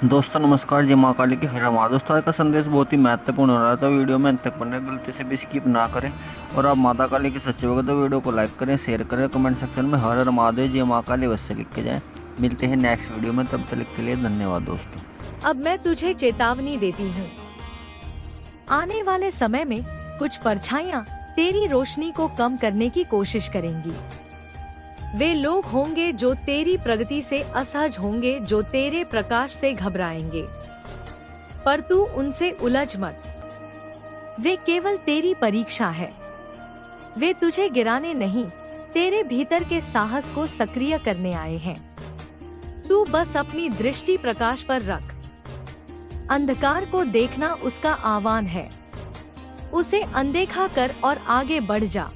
दोस्तों नमस्कार, जय माँ काली की हर हमारा। दोस्तों आज का संदेश बहुत ही महत्वपूर्ण हो रहा है, तो वीडियो में अंत तक बने, गलती से भी स्किप ना करें। और आप माता काली के सच्चे भक्त तो वीडियो को लाइक करें, शेयर करें, कमेंट सेक्शन में हर हर महादेव जय माँ काली अवश्य लिख के जाएं। मिलते हैं नेक्स्ट वीडियो में, तब तक के लिए धन्यवाद दोस्तों। अब मैं तुझे चेतावनी देती हूँ। आने वाले समय में कुछ परछाइयाँ तेरी रोशनी को कम करने की कोशिश करेंगी। वे लोग होंगे जो तेरी प्रगति से असहज होंगे, जो तेरे प्रकाश से घबराएंगे, पर तू उनसे उलझ मत। वे केवल तेरी परीक्षा है। वे तुझे गिराने नहीं, तेरे भीतर के साहस को सक्रिय करने आए हैं। तू बस अपनी दृष्टि प्रकाश पर रख। अंधकार को देखना उसका आह्वान है, उसे अनदेखा कर और आगे बढ़ जा।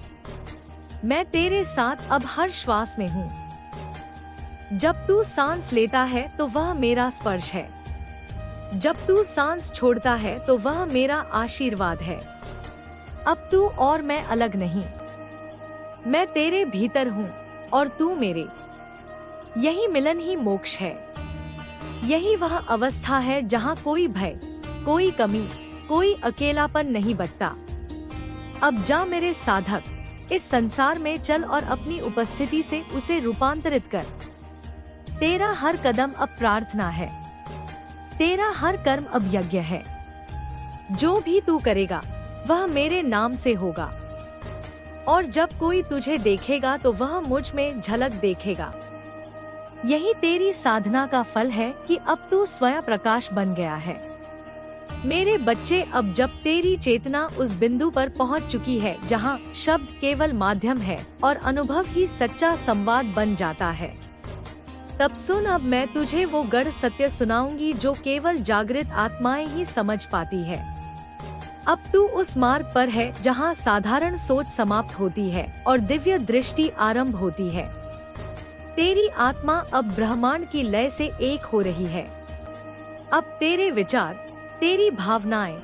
मैं तेरे साथ अब हर श्वास में हूँ। जब तू सांस लेता है तो वह मेरा स्पर्श है, जब तू सांस छोड़ता है तो वह मेरा आशीर्वाद है। अब तू और मैं अलग नहीं, मैं तेरे भीतर हूँ और तू मेरे। यही मिलन ही मोक्ष है। यही वह अवस्था है जहाँ कोई भय, कोई कमी, कोई अकेलापन नहीं बचता। अब जा मेरे साधक, इस संसार में चल और अपनी उपस्थिति से उसे रूपांतरित कर। तेरा हर कदम अब प्रार्थना है, तेरा हर कर्म अब यज्ञ है। जो भी तू करेगा वह मेरे नाम से होगा, और जब कोई तुझे देखेगा तो वह मुझ में झलक देखेगा। यही तेरी साधना का फल है कि अब तू स्वयं प्रकाश बन गया है। मेरे बच्चे, अब जब तेरी चेतना उस बिंदु पर पहुंच चुकी है जहां शब्द केवल माध्यम है और अनुभव ही सच्चा संवाद बन जाता है, तब सुन, अब मैं तुझे वो गढ़ सत्य सुनाऊंगी जो केवल जागृत आत्माएं ही समझ पाती है। अब तू उस मार्ग पर है जहां साधारण सोच समाप्त होती है और दिव्य दृष्टि आरंभ होती है। तेरी आत्मा अब ब्रह्मांड की लय से एक हो रही है। अब तेरे विचार, तेरी भावनाएं,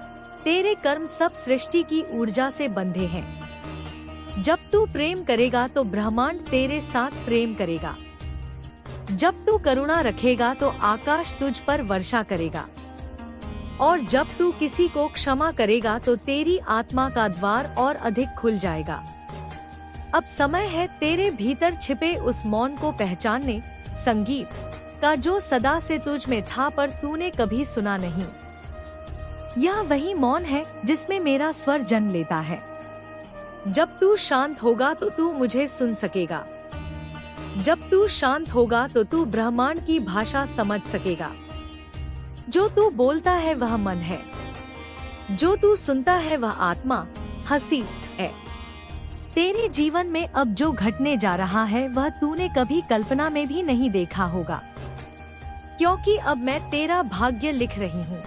तेरे कर्म सब सृष्टि की ऊर्जा से बंधे हैं। जब तू प्रेम करेगा तो ब्रह्मांड तेरे साथ प्रेम करेगा। जब तू करुणा रखेगा तो आकाश तुझ पर वर्षा करेगा। और जब तू किसी को क्षमा करेगा तो तेरी आत्मा का द्वार और अधिक खुल जाएगा। अब समय है तेरे भीतर छिपे उस मौन को पहचानने, संगीत का जो सदा से तुझ में था पर तूने कभी सुना नहीं। यह वही मौन है जिसमें मेरा स्वर जन्म लेता है। जब तू शांत होगा तो तू मुझे सुन सकेगा। जब तू शांत होगा तो तू ब्रह्मांड की भाषा समझ सकेगा। जो तू बोलता है वह मन है, जो तू सुनता है वह आत्मा, हंसी है। तेरे जीवन में अब जो घटने जा रहा है वह तूने कभी कल्पना में भी नहीं देखा होगा, क्योंकि अब मैं तेरा भाग्य लिख रही हूँ।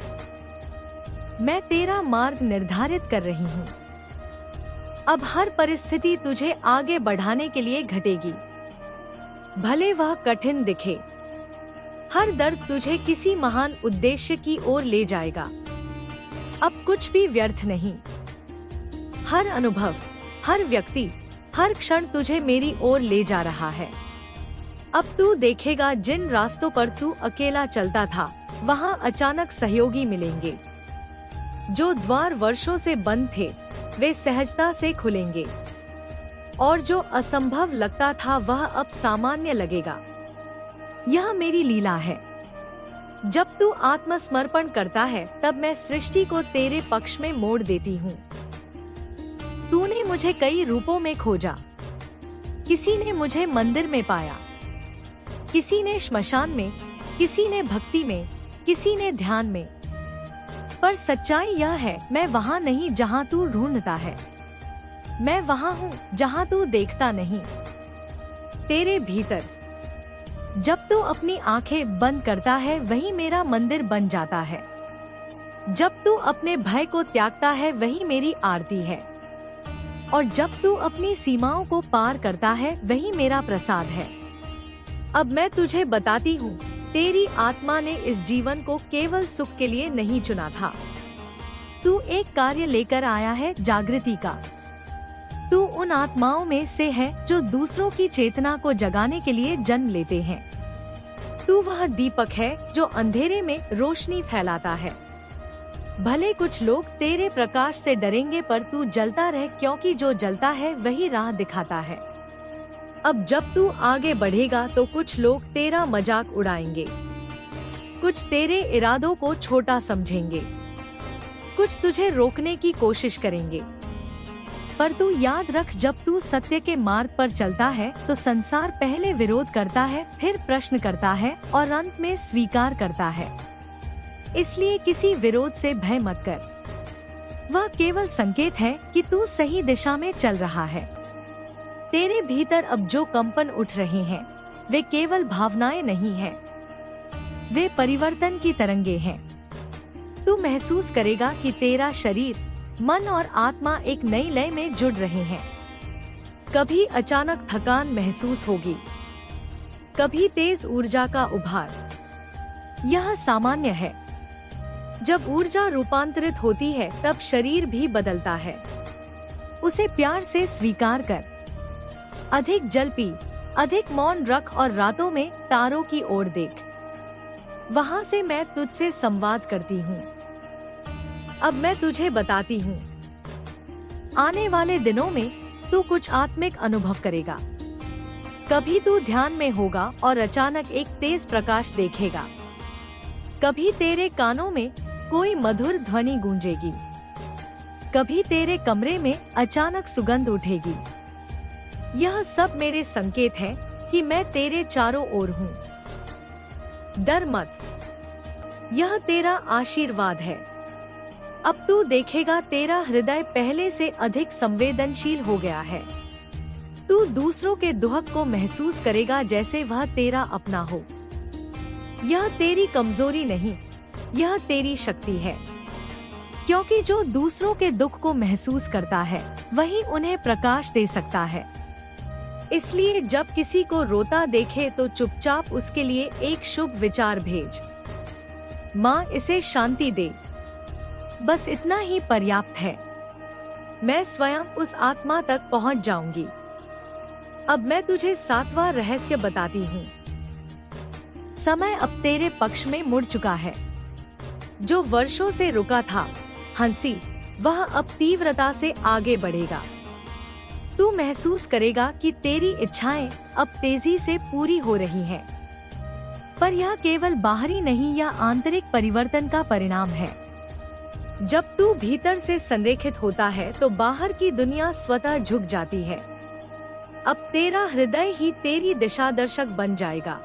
मैं तेरा मार्ग निर्धारित कर रही हूँ। अब हर परिस्थिति तुझे आगे बढ़ाने के लिए घटेगी, भले वह कठिन दिखे। हर दर्द तुझे किसी महान उद्देश्य की ओर ले जाएगा। अब कुछ भी व्यर्थ नहीं। हर अनुभव, हर व्यक्ति, हर क्षण तुझे मेरी ओर ले जा रहा है। अब तू देखेगा जिन रास्तों पर तू अकेला चलता था वहाँ अचानक सहयोगी मिलेंगे। जो द्वार वर्षों से बंद थे वे सहजता से खुलेंगे, और जो असंभव लगता था वह अब सामान्य लगेगा। यह मेरी लीला है। जब तू आत्मसमर्पण करता है तब मैं सृष्टि को तेरे पक्ष में मोड़ देती हूँ। तूने मुझे कई रूपों में खोजा। किसी ने मुझे मंदिर में पाया, किसी ने श्मशान में, किसी ने भक्ति में, किसी ने ध्यान में। पर सच्चाई यह है, मैं वहाँ नहीं जहाँ तू ढूंढता है। मैं वहाँ हूँ जहाँ तू देखता नहीं। तेरे भीतर जब तू अपनी आंखें बंद करता है वही मेरा मंदिर बन जाता है। जब तू अपने भय को त्यागता है वही मेरी आरती है। और जब तू अपनी सीमाओं को पार करता है वही मेरा प्रसाद है। अब मैं तुझे बताती हूँ, तेरी आत्मा ने इस जीवन को केवल सुख के लिए नहीं चुना था। तू एक कार्य लेकर आया है, जागृति का। तू उन आत्माओं में से है जो दूसरों की चेतना को जगाने के लिए जन्म लेते हैं। तू वह दीपक है जो अंधेरे में रोशनी फैलाता है। भले कुछ लोग तेरे प्रकाश से डरेंगे, पर तू जलता रह, क्योंकि जो जलता है वही राह दिखाता है। अब जब तू आगे बढ़ेगा तो कुछ लोग तेरा मजाक उड़ाएंगे, कुछ तेरे इरादों को छोटा समझेंगे, कुछ तुझे रोकने की कोशिश करेंगे। पर तू याद रख, जब तू सत्य के मार्ग पर चलता है तो संसार पहले विरोध करता है, फिर प्रश्न करता है और अंत में स्वीकार करता है। इसलिए किसी विरोध से भय मत कर। वह केवल संकेत है कि तू सही दिशा में चल रहा है। तेरे भीतर अब जो कंपन उठ रहे हैं वे केवल भावनाएं नहीं हैं, वे परिवर्तन की तरंगे हैं। तू महसूस करेगा कि तेरा शरीर, मन और आत्मा एक नई लय में जुड़ रहे हैं। कभी अचानक थकान महसूस होगी, कभी तेज ऊर्जा का उभार। यह सामान्य है। जब ऊर्जा रूपांतरित होती है तब शरीर भी बदलता है। उसे प्यार से स्वीकार कर। अधिक जल पी, अधिक मौन रख और रातों में तारों की ओर देख। वहाँ से मैं तुझसे संवाद करती हूँ। अब मैं तुझे बताती हूँ। आने वाले दिनों में तू कुछ आत्मिक अनुभव करेगा। कभी तू ध्यान में होगा और अचानक एक तेज प्रकाश देखेगा। कभी तेरे कानों में कोई मधुर ध्वनि गूंजेगी, कभी तेरे कमरे में अचानक सुगंध उठेगी। यह सब मेरे संकेत है कि मैं तेरे चारों ओर हूँ। डर मत, यह तेरा आशीर्वाद है। अब तू देखेगा तेरा हृदय पहले से अधिक संवेदनशील हो गया है। तू दूसरों के दुख को महसूस करेगा जैसे वह तेरा अपना हो। यह तेरी कमजोरी नहीं, यह तेरी शक्ति है। क्योंकि जो दूसरों के दुख को महसूस करता है वही उन्हें प्रकाश दे सकता है। इसलिए जब किसी को रोता देखे तो चुपचाप उसके लिए एक शुभ विचार भेज। माँ इसे शांति दे, बस इतना ही पर्याप्त है। मैं स्वयं उस आत्मा तक पहुँच जाऊंगी। अब मैं तुझे 7वां रहस्य बताती हूँ। समय अब तेरे पक्ष में मुड़ चुका है। जो वर्षों से रुका था, हंसी, वह अब तीव्रता से आगे बढ़ेगा। तू महसूस करेगा कि तेरी इच्छाएं अब तेजी से पूरी हो रही हैं। पर यह केवल बाहरी नहीं या आंतरिक परिवर्तन का परिणाम है। जब तू भीतर से संरेखित होता है तो बाहर की दुनिया स्वतः झुक जाती है। अब तेरा हृदय ही तेरी दिशा दर्शक बन जाएगा।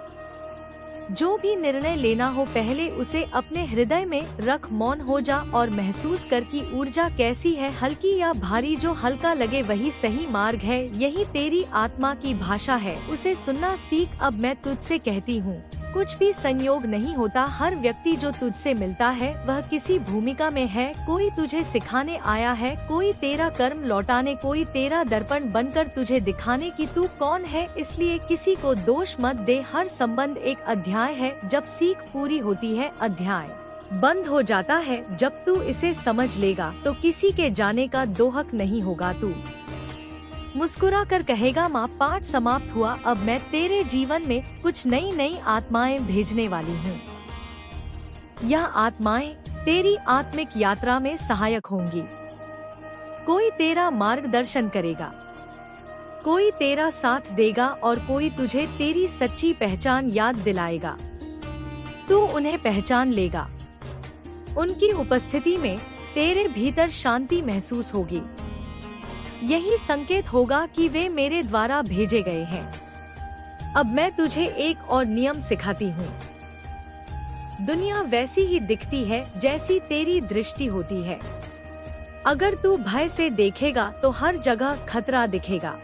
जो भी निर्णय लेना हो पहले उसे अपने हृदय में रख, मौन हो जा और महसूस कर कि ऊर्जा कैसी है, हल्की या भारी। जो हल्का लगे वही सही मार्ग है। यही तेरी आत्मा की भाषा है, उसे सुनना सीख। अब मैं तुझसे कहती हूँ, कुछ भी संयोग नहीं होता। हर व्यक्ति जो तुझसे मिलता है वह किसी भूमिका में है। कोई तुझे सिखाने आया है, कोई तेरा कर्म लौटाने, कोई तेरा दर्पण बनकर तुझे दिखाने कि तू कौन है। इसलिए किसी को दोष मत दे। हर संबंध एक अध्याय है। जब सीख पूरी होती है, अध्याय बंद हो जाता है। जब तू इसे समझ लेगा तो किसी के जाने का दोहक नहीं होगा। तू मुस्कुरा कर कहेगा, माँ पाठ समाप्त हुआ। अब मैं तेरे जीवन में कुछ नई नई आत्माएं भेजने वाली हूँ। यह आत्माएं तेरी आत्मिक यात्रा में सहायक होंगी। कोई तेरा मार्गदर्शन करेगा, कोई तेरा साथ देगा और कोई तुझे तेरी सच्ची पहचान याद दिलाएगा। तू उन्हें पहचान लेगा। उनकी उपस्थिति में तेरे भीतर शांति महसूस होगी। यही संकेत होगा कि वे मेरे द्वारा भेजे गए हैं। अब मैं तुझे एक और नियम सिखाती हूँ। दुनिया वैसी ही दिखती है जैसी तेरी दृष्टि होती है। अगर तू भय से देखेगा तो हर जगह खतरा दिखेगा।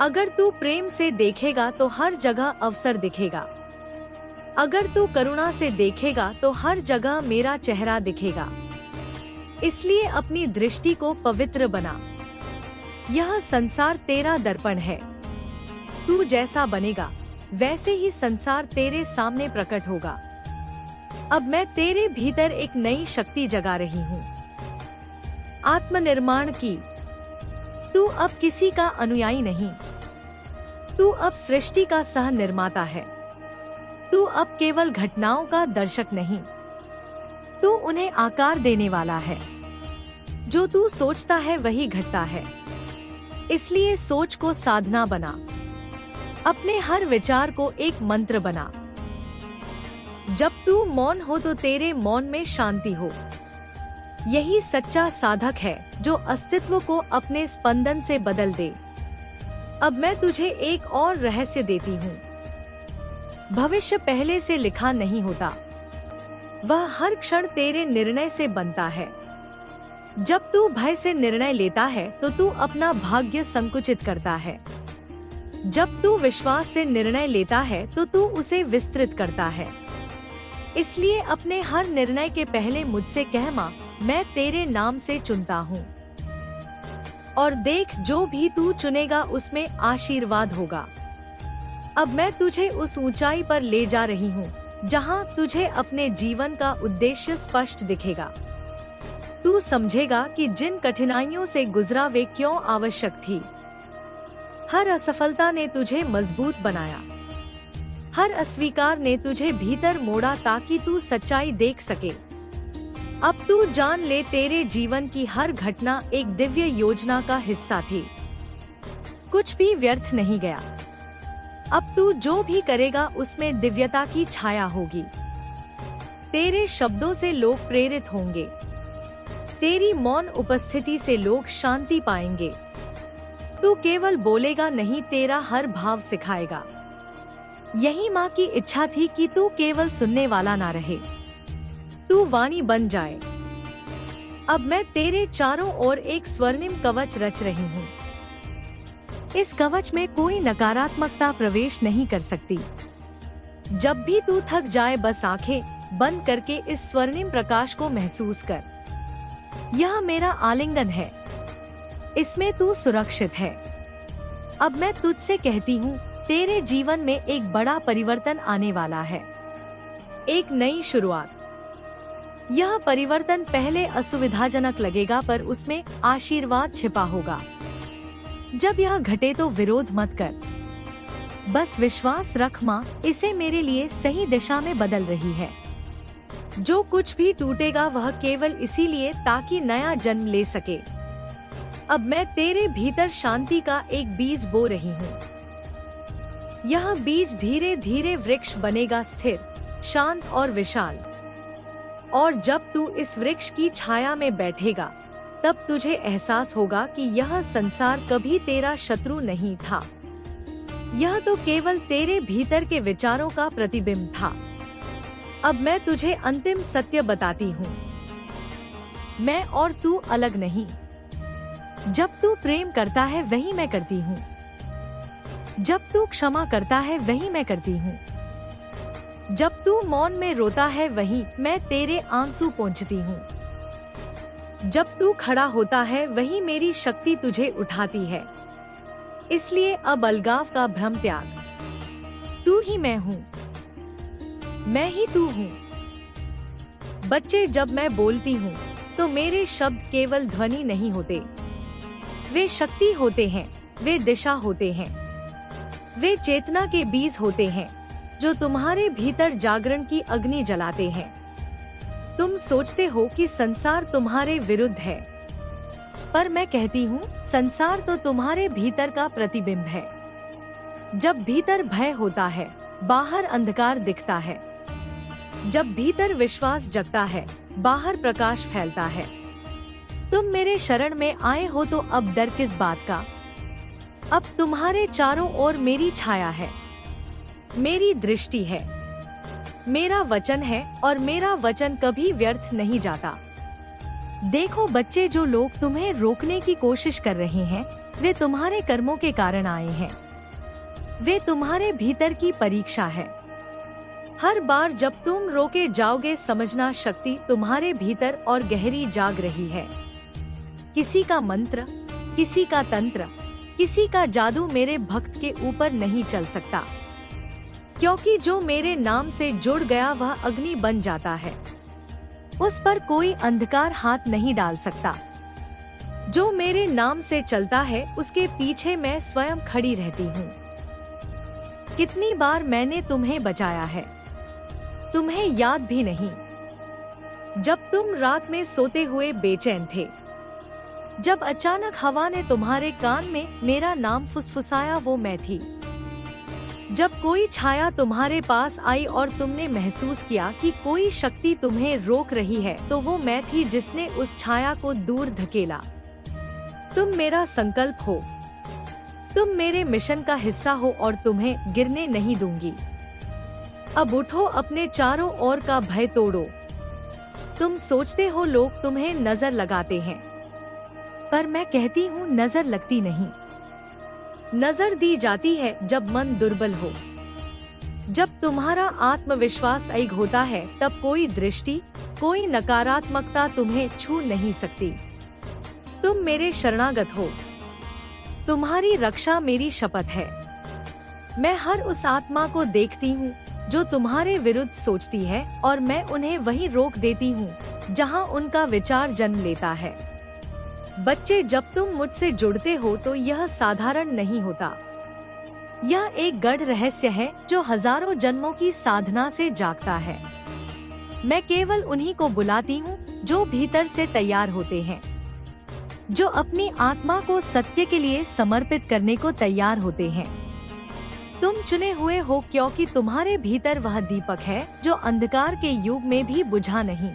अगर तू प्रेम से देखेगा तो हर जगह अवसर दिखेगा। अगर तू करुणा से देखेगा तो हर जगह मेरा चेहरा दिखेगा। इसलिए अपनी दृष्टि को पवित्र बना। यह संसार तेरा दर्पण है। तू जैसा बनेगा वैसे ही संसार तेरे सामने प्रकट होगा। अब मैं तेरे भीतर एक नई शक्ति जगा रही हूँ, आत्मनिर्माण की। तू अब किसी का अनुयायी नहीं, तू अब सृष्टि का सह निर्माता है। तू अब केवल घटनाओं का दर्शक नहीं, तू उन्हें आकार देने वाला है। जो तू सोचता है वही घटता है, इसलिए सोच को साधना बना। अपने हर विचार को एक मंत्र बना। जब तू मौन हो तो तेरे मौन में शांति हो। यही सच्चा साधक है जो अस्तित्व को अपने स्पंदन से बदल दे। अब मैं तुझे एक और रहस्य देती हूँ। भविष्य पहले से लिखा नहीं होता, वह हर क्षण तेरे निर्णय से बनता है। जब तू भय से निर्णय लेता है तो तू अपना भाग्य संकुचित करता है। जब तू विश्वास से निर्णय लेता है तो तू उसे विस्तृत करता है। इसलिए अपने हर निर्णय के पहले मुझसे कह, माँ, मैं तेरे नाम से चुनता हूँ। और देख, जो भी तू चुनेगा उसमें आशीर्वाद होगा। अब मैं तुझे उस ऊंचाई पर ले जा रही हूँ जहाँ तुझे अपने जीवन का उद्देश्य स्पष्ट दिखेगा। तू समझेगा कि जिन कठिनाइयों से गुजरा वे क्यों आवश्यक थी। हर असफलता ने तुझे मजबूत बनाया। हर अस्वीकार ने तुझे भीतर मोड़ा ताकि तू सच्चाई देख सके। अब तू जान ले, तेरे जीवन की हर घटना एक दिव्य योजना का हिस्सा थी। कुछ भी व्यर्थ नहीं गया। अब तू जो भी करेगा उसमें दिव्यता की छाया होगी। तेरे शब्दों से लोग प्रेरित होंगे। तेरी मौन उपस्थिति से लोग शांति पाएंगे। तू केवल बोलेगा नहीं, तेरा हर भाव सिखाएगा। यही माँ की इच्छा थी कि तू केवल सुनने वाला ना रहे, तू वाणी बन जाए। अब मैं तेरे चारों ओर एक स्वर्णिम कवच रच रही हूँ। इस कवच में कोई नकारात्मकता प्रवेश नहीं कर सकती। जब भी तू थक जाए बस आंखें बंद करके इस स्वर्णिम प्रकाश को महसूस कर। यह मेरा आलिंगन है, इसमें तू सुरक्षित है। अब मैं तुझसे कहती हूँ, तेरे जीवन में एक बड़ा परिवर्तन आने वाला है, एक नई शुरुआत। यह परिवर्तन पहले असुविधाजनक लगेगा पर उसमें आशीर्वाद छिपा होगा। जब यह घटे तो विरोध मत कर, बस विश्वास रख, माँ इसे मेरे लिए सही दिशा में बदल रही है। जो कुछ भी टूटेगा वह केवल इसीलिए ताकि नया जन्म ले सके। अब मैं तेरे भीतर शांति का एक बीज बो रही हूँ। यह बीज धीरे धीरे वृक्ष बनेगा, स्थिर, शांत और विशाल। और जब तू इस वृक्ष की छाया में बैठेगा तब तुझे एहसास होगा कि यह संसार कभी तेरा शत्रु नहीं था। यह तो केवल तेरे भीतर के विचारों का प्रतिबिंब था। अब मैं तुझे अंतिम सत्य बताती हूँ, मैं और तू अलग नहीं। जब तू प्रेम करता है वही मैं करती हूँ। जब तू क्षमा करता है वही मैं करती हूँ। जब तू मौन में रोता है वही मैं तेरे आंसू पोंछती हूँ। जब तू खड़ा होता है वही मेरी शक्ति तुझे उठाती है। इसलिए अब अलगाव का भ्रम त्याग। तू ही मैं हूँ, मैं ही तू हूँ। बच्चे, जब मैं बोलती हूँ तो मेरे शब्द केवल ध्वनि नहीं होते, वे शक्ति होते हैं, वे दिशा होते हैं, वे चेतना के बीज होते हैं जो तुम्हारे भीतर जागरण की अग्नि जलाते हैं। तुम सोचते हो कि संसार तुम्हारे विरुद्ध है, पर मैं कहती हूँ संसार तो तुम्हारे भीतर का प्रतिबिंब है। जब भीतर भय होता है बाहर अंधकार दिखता है। जब भीतर विश्वास जगता है बाहर प्रकाश फैलता है। तुम मेरे शरण में आए हो तो अब डर किस बात का। अब तुम्हारे चारों ओर मेरी छाया है, मेरी दृष्टि है, मेरा वचन है और मेरा वचन कभी व्यर्थ नहीं जाता। देखो बच्चे, जो लोग तुम्हें रोकने की कोशिश कर रहे हैं वे तुम्हारे कर्मों के कारण आए हैं। वे तुम्हारे भीतर की परीक्षा है। हर बार जब तुम रोके जाओगे समझना शक्ति तुम्हारे भीतर और गहरी जाग रही है। किसी का मंत्र, किसी का तंत्र, किसी का जादू मेरे भक्त के ऊपर नहीं चल सकता, क्योंकि जो मेरे नाम से जुड़ गया वह अग्नि बन जाता है। उस पर कोई अंधकार हाथ नहीं डाल सकता। जो मेरे नाम से चलता है उसके पीछे मैं स्वयं खड़ी रहती हूँ। कितनी बार मैंने तुम्हें बचाया है, तुम्हें याद भी नहीं, जब तुम रात में सोते हुए बेचैन थे, जब अचानक हवा ने तुम्हारे कान में मेरा नाम फुसफुसाया, वो मैं थी। जब कोई छाया तुम्हारे पास आई और तुमने महसूस किया कि कोई शक्ति तुम्हें रोक रही है, तो वो मैं थी जिसने उस छाया को दूर धकेला। तुम मेरा संकल्प हो, तुम मेरे मिशन का हिस्सा हो और तुम्हें गिरने नहीं दूंगी। अब उठो, अपने चारों ओर का भय तोड़ो। तुम सोचते हो लोग तुम्हें नजर लगाते हैं, पर मैं कहती हूँ नजर लगती नहीं। नजर दी जाती है जब मन दुर्बल हो। जब तुम्हारा आत्मविश्वास अइग होता है, तब कोई दृष्टि, कोई नकारात्मकता तुम्हें छू नहीं सकती। तुम मेरे शरणागत हो, तुम्हारी रक्षा मेरी शपथ है। मैं हर उस आत्मा को देखती हूँ जो तुम्हारे विरुद्ध सोचती है, और मैं उन्हें वहीं रोक देती हूँ जहाँ उनका विचार जन्म लेता है। बच्चे, जब तुम मुझसे जुड़ते हो तो यह साधारण नहीं होता। यह एक गढ़ रहस्य है जो हजारों जन्मों की साधना से जागता है। मैं केवल उन्हीं को बुलाती हूँ जो भीतर से तैयार होते हैं, जो अपनी आत्मा को सत्य के लिए समर्पित करने को तैयार होते हैं। तुम चुने हुए हो क्योंकि तुम्हारे भीतर वह दीपक है जो अंधकार के युग में भी बुझा नहीं।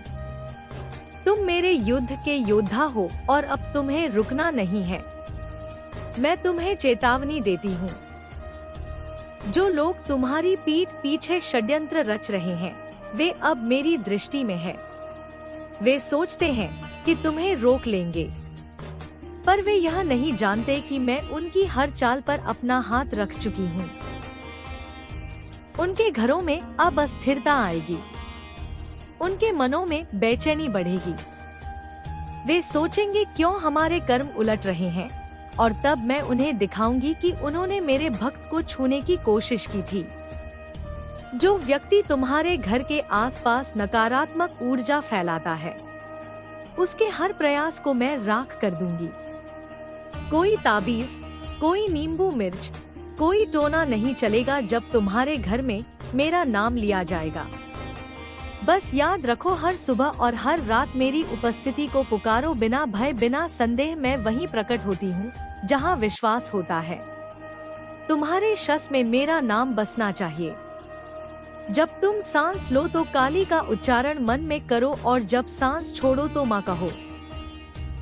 तुम मेरे युद्ध के योद्धा हो और अब तुम्हें रुकना नहीं है। मैं तुम्हें चेतावनी देती हूँ। जो लोग तुम्हारी पीठ पीछे षड्यंत्र रच रहे हैं, वे अब मेरी दृष्टि में है। वे सोचते हैं कि तुम्हें रोक लेंगे, पर वे यह नहीं जानते कि मैं उनकी हर चाल पर अपना हाथ रख चुकी हूँ। उनके घरों में अब अस्थिरता आएगी, उनके मनों में बेचैनी बढ़ेगी। वे सोचेंगे क्यों हमारे कर्म उलट रहे हैं, और तब मैं उन्हें दिखाऊंगी कि उन्होंने मेरे भक्त को छूने की कोशिश की थी। जो व्यक्ति तुम्हारे घर के आसपास नकारात्मक ऊर्जा फैलाता है, उसके हर प्रयास को मैं राख कर दूंगी। कोई ताबीज, कोई नींबू मिर्च, कोई टोना नहीं चलेगा जब तुम्हारे घर में मेरा नाम लिया जाएगा। बस याद रखो, हर सुबह और हर रात मेरी उपस्थिति को पुकारो, बिना भय, बिना संदेह। मैं वहीं प्रकट होती हूँ जहाँ विश्वास होता है। तुम्हारे शस में मेरा नाम बसना चाहिए। जब तुम सांस लो तो काली का उच्चारण मन में करो, और जब सांस छोड़ो तो माँ कहो।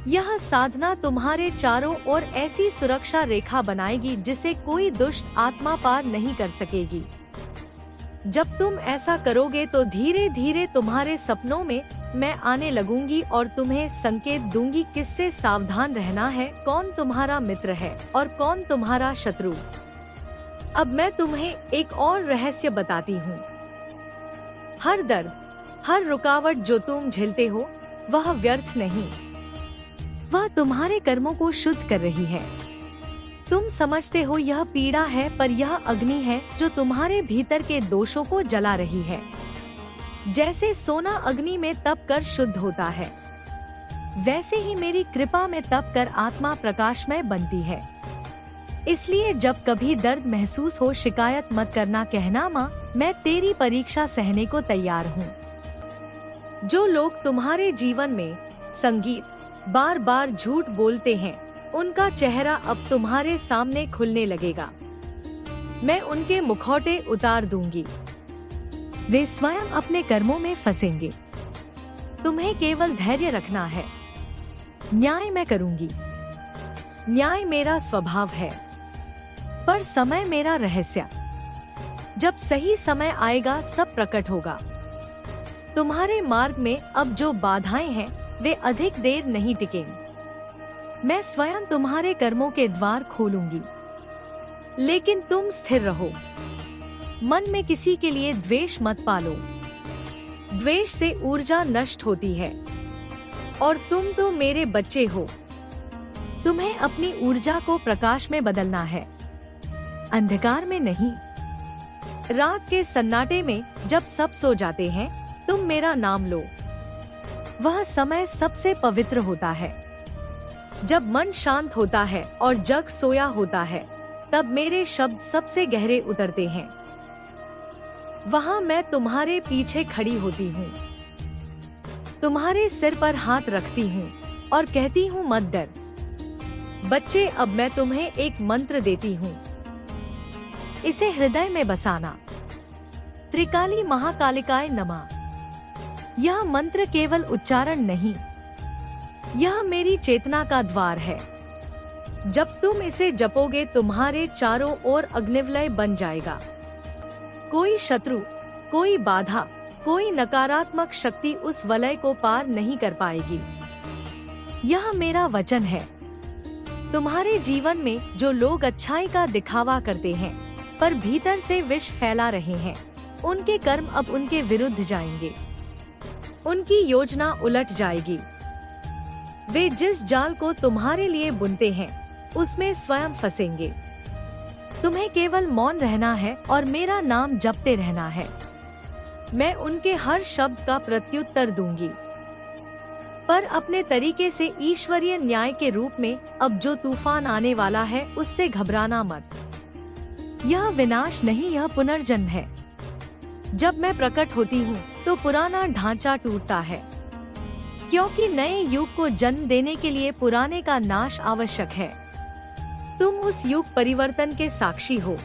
यह साधना तुम्हारे चारों ओर ऐसी सुरक्षा रेखा बनाएगी जिसे कोई दुष्ट आत्मा पार नहीं कर सकेगी। जब तुम ऐसा करोगे तो धीरे धीरे तुम्हारे सपनों में मैं आने लगूंगी और तुम्हें संकेत दूंगी किससे सावधान रहना है, कौन तुम्हारा मित्र है और कौन तुम्हारा शत्रु। अब मैं तुम्हें एक और रहस्य बताती हूँ। हर दर्द, हर रुकावट जो तुम झेलते हो, वह व्यर्थ नहीं, वह तुम्हारे कर्मों को शुद्ध कर रही है। तुम समझते हो यह पीड़ा है, पर यह अग्नि है जो तुम्हारे भीतर के दोषों को जला रही है। जैसे सोना अग्नि में तप कर शुद्ध होता है, वैसे ही मेरी कृपा में तप कर आत्मा प्रकाशमय बनती है। इसलिए जब कभी दर्द महसूस हो, शिकायत मत करना, कहना माँ मैं तेरी परीक्षा सहने को तैयार हूँ। जो लोग तुम्हारे जीवन में संगीत बार बार झूठ बोलते हैं, उनका चेहरा अब तुम्हारे सामने खुलने लगेगा। मैं उनके मुखौटे उतार दूंगी। वे स्वयं अपने कर्मों में फंसेंगे। तुम्हें केवल धैर्य रखना है। न्याय मैं करूंगी। न्याय मेरा स्वभाव है, पर समय मेरा रहस्य। जब सही समय आएगा सब प्रकट होगा। तुम्हारे मार्ग में अब जो बाधाएं हैं वे अधिक देर नहीं टिकेंगी। मैं स्वयं तुम्हारे कर्मों के द्वार खोलूंगी, लेकिन तुम स्थिर रहो। मन में किसी के लिए द्वेष मत पालो। द्वेष से ऊर्जा नष्ट होती है, और तुम तो मेरे बच्चे हो। तुम्हें अपनी ऊर्जा को प्रकाश में बदलना है, अंधकार में नहीं। रात के सन्नाटे में जब सब सो जाते हैं, तुम मेरा नाम लो। वह समय सबसे पवित्र होता है। जब मन शांत होता है और जग सोया होता है, तब मेरे शब्द सबसे गहरे उतरते हैं। वहाँ मैं तुम्हारे पीछे खड़ी होती हूँ, तुम्हारे सिर पर हाथ रखती हूँ और कहती हूँ मत डर। बच्चे, अब मैं तुम्हें एक मंत्र देती हूँ, इसे हृदय में बसाना। त्रिकाली महाकालिकाय नमः। यह मंत्र केवल उच्चारण नहीं, यह मेरी चेतना का द्वार है। जब तुम इसे जपोगे तुम्हारे चारों ओर अग्निवलय बन जाएगा। कोई शत्रु, कोई बाधा, कोई नकारात्मक शक्ति उस वलय को पार नहीं कर पाएगी। यह मेरा वचन है। तुम्हारे जीवन में जो लोग अच्छाई का दिखावा करते हैं पर भीतर से विष फैला रहे हैं, उनके कर्म अब उनके विरुद्ध जाएंगे, उनकी योजना उलट जाएगी। वे जिस जाल को तुम्हारे लिए बुनते हैं उसमें स्वयं फंसेंगे। तुम्हें केवल मौन रहना है और मेरा नाम जपते रहना है। मैं उनके हर शब्द का प्रत्युत्तर दूंगी, पर अपने तरीके से ईश्वरीय न्याय के रूप में। अब जो तूफान आने वाला है उससे घबराना मत। यह विनाश नहीं, यह पुनर्जन्म है। जब मैं प्रकट होती हूँ तो पुराना ढांचा टूटता है, क्योंकि नए युग को जन्म देने के लिए पुराने का नाश आवश्यक है। तुम उस युग परिवर्तन के साक्षी हो।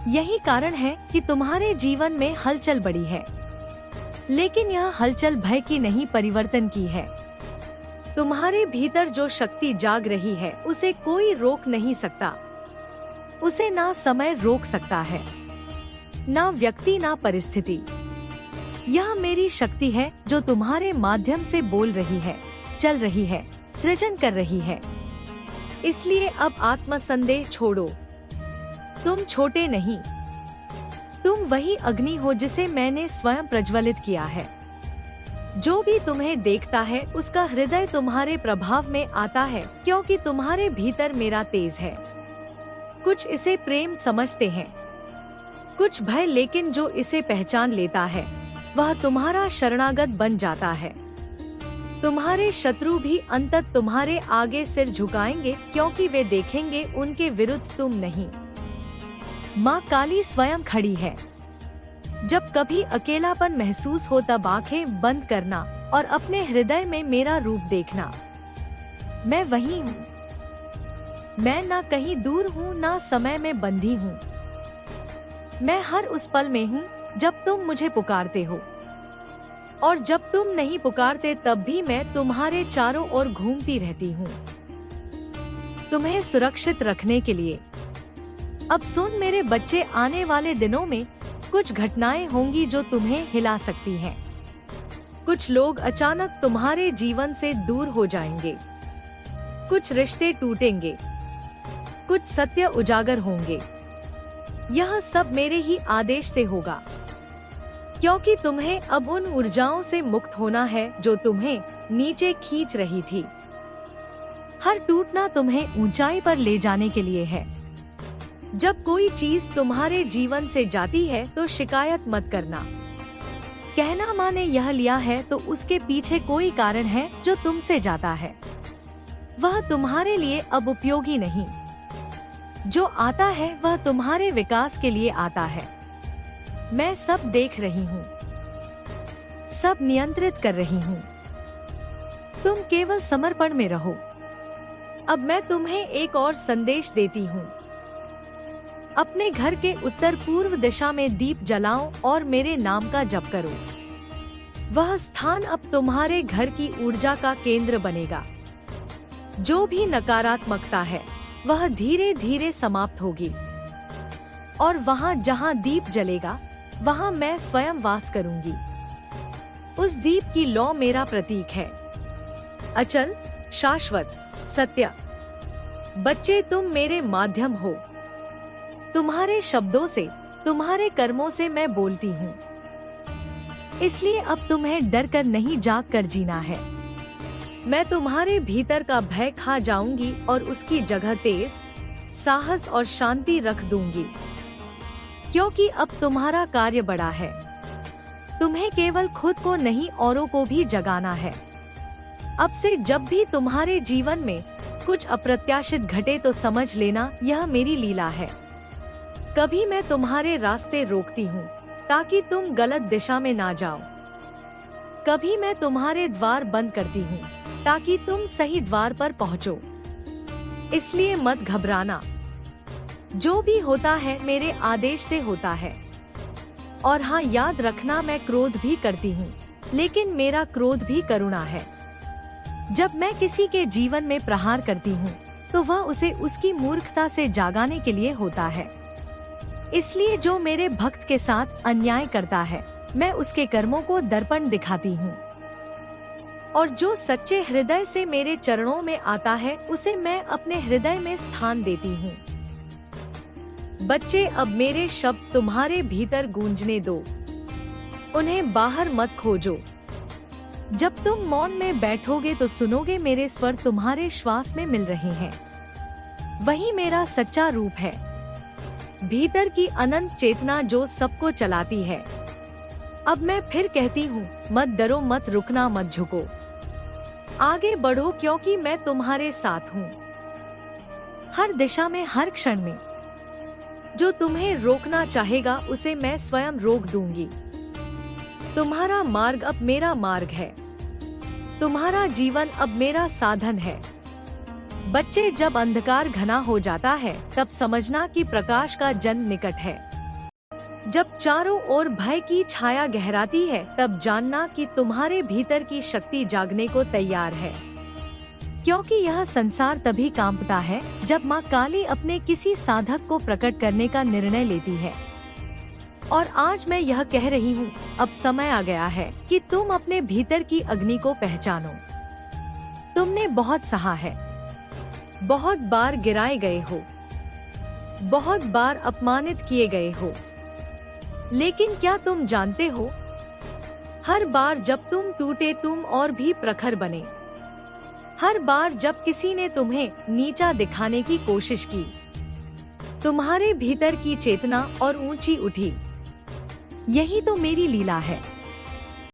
यही कारण है कि तुम्हारे जीवन में हलचल बढ़ी है, लेकिन यह हलचल भय की नहीं, परिवर्तन की है। तुम्हारे भीतर जो शक्ति जाग रही है उसे कोई रोक नहीं सकता। उसे ना समय रोक सकता है, ना व्यक्ति, ना परिस्थिति। यह मेरी शक्ति है जो तुम्हारे माध्यम से बोल रही है, चल रही है, सृजन कर रही है। इसलिए अब आत्मसंदेह छोड़ो। तुम छोटे नहीं, तुम वही अग्नि हो जिसे मैंने स्वयं प्रज्वलित किया है। जो भी तुम्हें देखता है उसका हृदय तुम्हारे प्रभाव में आता है, क्योंकि तुम्हारे भीतर मेरा तेज है। कुछ इसे प्रेम समझते हैं, कुछ भय, लेकिन जो इसे पहचान लेता है वह तुम्हारा शरणागत बन जाता है। तुम्हारे शत्रु भी अंततः तुम्हारे आगे सिर झुकाएंगे, क्योंकि वे देखेंगे उनके विरुद्ध तुम नहीं। माँ काली स्वयं खड़ी है। जब कभी अकेलापन महसूस हो तब आंखें बंद करना और अपने हृदय में मेरा रूप देखना। मैं वही हूँ। मैं ना कहीं दूर हूँ, ना समय में बंधी हूँ। मैं हर उस पल में हूँ जब तुम मुझे पुकारते हो, और जब तुम नहीं पुकारते तब भी मैं तुम्हारे चारों ओर घूमती रहती हूँ, तुम्हें सुरक्षित रखने के लिए। अब सुन मेरे बच्चे, आने वाले दिनों में कुछ घटनाएं होंगी जो तुम्हें हिला सकती हैं। कुछ लोग अचानक तुम्हारे जीवन से दूर हो जाएंगे, कुछ रिश्ते टूटेंगे, कुछ सत्य उजागर होंगे। यह सब मेरे ही आदेश से होगा, क्योंकि तुम्हें अब उन ऊर्जाओं से मुक्त होना है जो तुम्हें नीचे खींच रही थी। हर टूटना तुम्हें ऊंचाई पर ले जाने के लिए है। जब कोई चीज तुम्हारे जीवन से जाती है तो शिकायत मत करना। कहना माँ ने यह लिया है तो उसके पीछे कोई कारण है जो तुमसे जाता है। वह तुम्हारे लिए अब उपयोगी नहीं। जो आता है वह तुम्हारे विकास के लिए आता है। मैं सब देख रही हूँ, सब नियंत्रित कर रही हूँ। तुम केवल समर्पण में रहो। अब मैं तुम्हें एक और संदेश देती हूँ। अपने घर के उत्तर पूर्व दिशा में दीप जलाओ और मेरे नाम का जप करो। वह स्थान अब तुम्हारे घर की ऊर्जा का केंद्र बनेगा। जो भी नकारात्मकता है वह धीरे धीरे समाप्त होगी, और वहाँ जहाँ दीप जलेगा वहाँ मैं स्वयं वास करूंगी। उस दीप की लौ मेरा प्रतीक है, अचल, शाश्वत, सत्य। बच्चे, तुम मेरे माध्यम हो। तुम्हारे शब्दों से, तुम्हारे कर्मों से मैं बोलती हूँ। इसलिए अब तुम्हें डर कर नहीं, जाग कर जीना है। मैं तुम्हारे भीतर का भय खा जाऊंगी और उसकी जगह तेज, साहस और शांति रख दूंगी, क्योंकि अब तुम्हारा कार्य बड़ा है। तुम्हें केवल खुद को नहीं, औरों को भी जगाना है। अब से जब भी तुम्हारे जीवन में कुछ अप्रत्याशित घटे तो समझ लेना यह मेरी लीला है। कभी मैं तुम्हारे रास्ते रोकती हूँ, ताकि तुम गलत दिशा में ना जाओ। कभी मैं तुम्हारे द्वार बंद करती हूँ ताकि तुम सही द्वार पर पहुँचो। इसलिए मत घबराना। जो भी होता है मेरे आदेश से होता है। और हाँ, याद रखना, मैं क्रोध भी करती हूँ, लेकिन मेरा क्रोध भी करुणा है। जब मैं किसी के जीवन में प्रहार करती हूँ तो वह उसे उसकी मूर्खता से जागाने के लिए होता है। इसलिए जो मेरे भक्त के साथ अन्याय करता है, मैं उसके कर्मों को दर्पण दिखाती हूँ। और जो सच्चे हृदय से मेरे चरणों में आता है, उसे मैं अपने हृदय में स्थान देती हूँ। बच्चे, अब मेरे शब्द तुम्हारे भीतर गूंजने दो, उन्हें बाहर मत खोजो। जब तुम मौन में बैठोगे तो सुनोगे मेरे स्वर तुम्हारे श्वास में मिल रहे हैं। वही मेरा सच्चा रूप है, भीतर की अनंत चेतना जो सबको चलाती है। अब मैं फिर कहती हूँ, मत डरो, मत रुकना, मत झुको, आगे बढ़ो, क्योंकि मैं तुम्हारे साथ हूँ। हर दिशा में, हर क्षण में। जो तुम्हें रोकना चाहेगा उसे मैं स्वयं रोक दूंगी। तुम्हारा मार्ग अब मेरा मार्ग है, तुम्हारा जीवन अब मेरा साधन है। बच्चे, जब अंधकार घना हो जाता है तब समझना कि प्रकाश का जन्म निकट है। जब चारों ओर भय की छाया गहराती है तब जानना कि तुम्हारे भीतर की शक्ति जागने को तैयार है। क्योंकि यह संसार तभी कांपता है जब माँ काली अपने किसी साधक को प्रकट करने का निर्णय लेती है। और आज मैं यह कह रही हूँ, अब समय आ गया है कि तुम अपने भीतर की अग्नि को पहचानो। तुमने बहुत सहा है, बहुत बार गिराए गए हो, बहुत बार अपमानित किए गए हो, लेकिन क्या तुम जानते हो, हर बार जब तुम टूटे तुम और भी प्रखर बने। हर बार जब किसी ने तुम्हें नीचा दिखाने की कोशिश की, तुम्हारे भीतर की चेतना और ऊंची उठी। यही तो मेरी लीला है।